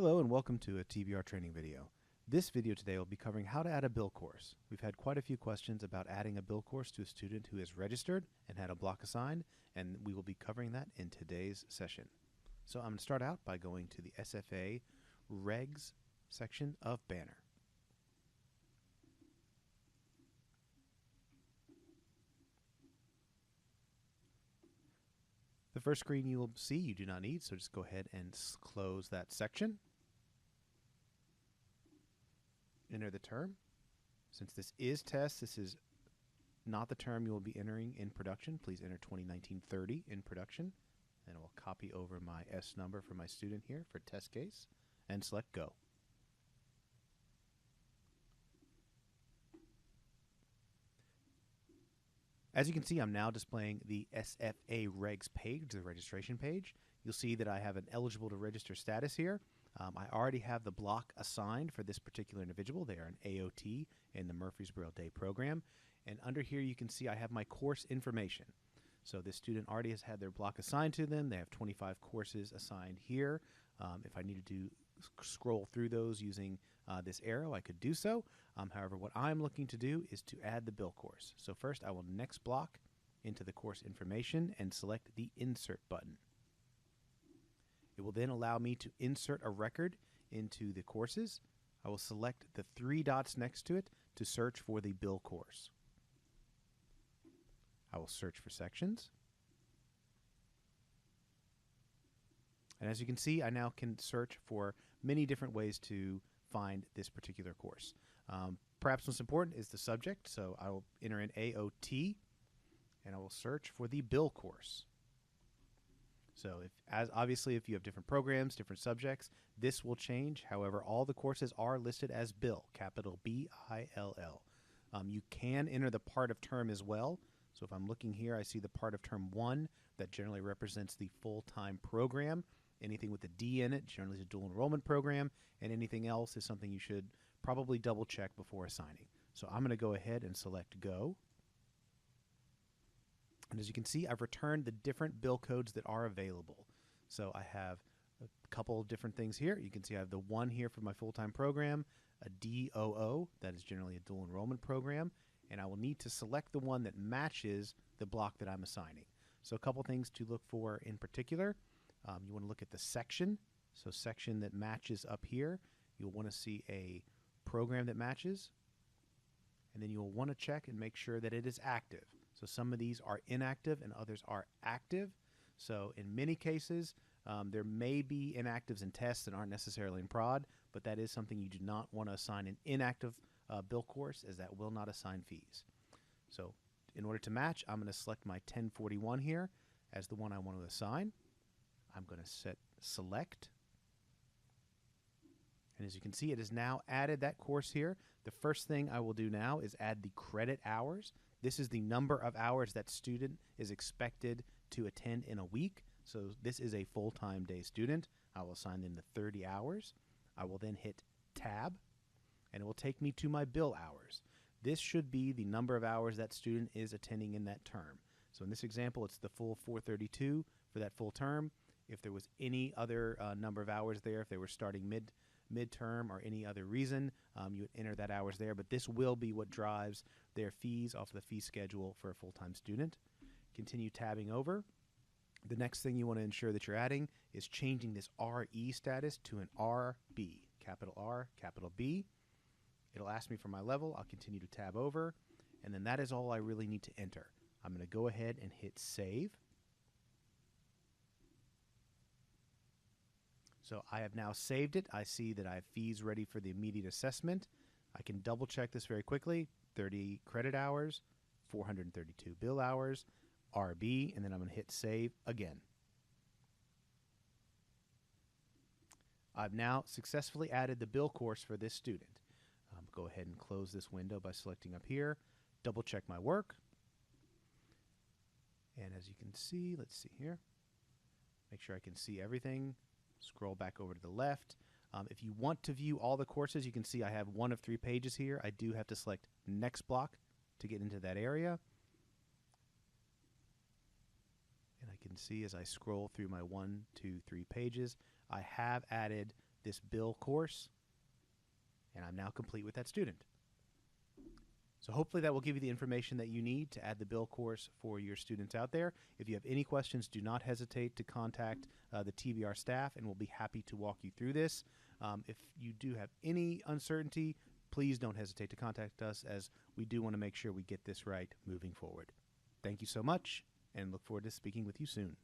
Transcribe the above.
Hello and welcome to a TBR training video. This video today will be covering how to add a bill course. We've had quite a few questions about adding a bill course to a student who is registered and had a block assigned, and we will be covering that in today's session. So I'm going to start out by going to the SFA Regs section of Banner. The first screen you will see you do not need, so just go ahead and close that section. Enter the term. Since this is test, this is not the term you will be entering in production. Please enter 2019-30 in production. Then I will copy over my S number for my student here for test case and select Go. As you can see, I'm now displaying the SFA Regs page, the registration page. You'll see that I have an eligible to register status here. I already have the block assigned for this particular individual. They are an AOT in the Murfreesboro Day program. And under here you can see I have my course information. So this student already has had their block assigned to them. They have 25 courses assigned here. If I needed to scroll through those using this arrow, I could do so. However, what I'm looking to do is to add the bill course. So first I will next block into the course information and select the Insert button. It will then allow me to insert a record into the courses. I will select the three dots next to it to search for the bill course. I will search for sections. And as you can see, I now can search for many different ways to find this particular course. Perhaps most important is the subject, so I will enter in AOT, and I will search for the bill course. So obviously if you have different programs, different subjects, this will change. However, all the courses are listed as bill, capital B-I-L-L. You can enter the part of term as well. So if I'm looking here, I see the part of term 1 that generally represents the full-time program. Anything with a D in it generally is a dual enrollment program, and anything else is something you should probably double check before assigning. So I'm going to go ahead and select Go. And as you can see, I've returned the different bill codes that are available. So I have a couple of different things here. You can see I have the 1 here for my full-time program, a DOO, that is generally a dual enrollment program, and I will need to select the one that matches the block that I'm assigning. So a couple things to look for in particular. You want to look at the section. So section that matches up here, you'll want to see a program that matches, and then you'll want to check and make sure that it is active. So some of these are inactive and others are active. So in many cases, there may be inactives in tests that aren't necessarily in prod, but that is something you do not want to assign an inactive bill course, as that will not assign fees. So in order to match, I'm going to select my 1041 here as the one I want to assign. I'm going to select. And as you can see, it has now added that course here. The first thing I will do now is add the credit hours. This is the number of hours that student is expected to attend in a week. So this is a full-time day student. I will assign them the 30 hours. I will then hit Tab, and it will take me to my bill hours. This should be the number of hours that student is attending in that term. So in this example, it's the full 432 for that full term. If there was any other number of hours there, if they were starting midterm or any other reason, you would enter that hours there, but this will be what drives their fees off of the fee schedule for a full-time student. Continue tabbing over. The next thing you want to ensure that you're adding is changing this RE status to an RB, capital R, capital B. It'll ask me for my level. I'll continue to tab over, and then that is all I really need to enter. I'm going to go ahead and hit Save. So I have now saved it. I see that I have fees ready for the immediate assessment. I can double check this very quickly. 30 credit hours, 432 bill hours, RB, and then I'm going to hit Save again. I've now successfully added the bill course for this student. Go ahead and close this window by selecting up here. Double check my work. And as you can see, let's see here. Make sure I can see everything. Scroll back over to the left. If you want to view all the courses, you can see I have 1 of 3 pages here. I do have to select Next Block to get into that area. And I can see as I scroll through my 1, 2, 3 pages, I have added this bill course, and I'm now complete with that student. So hopefully that will give you the information that you need to add the bill course for your students out there. If you have any questions, do not hesitate to contact the TBR staff, and we'll be happy to walk you through this. If you do have any uncertainty, please don't hesitate to contact us, as we do want to make sure we get this right moving forward. Thank you so much, and look forward to speaking with you soon.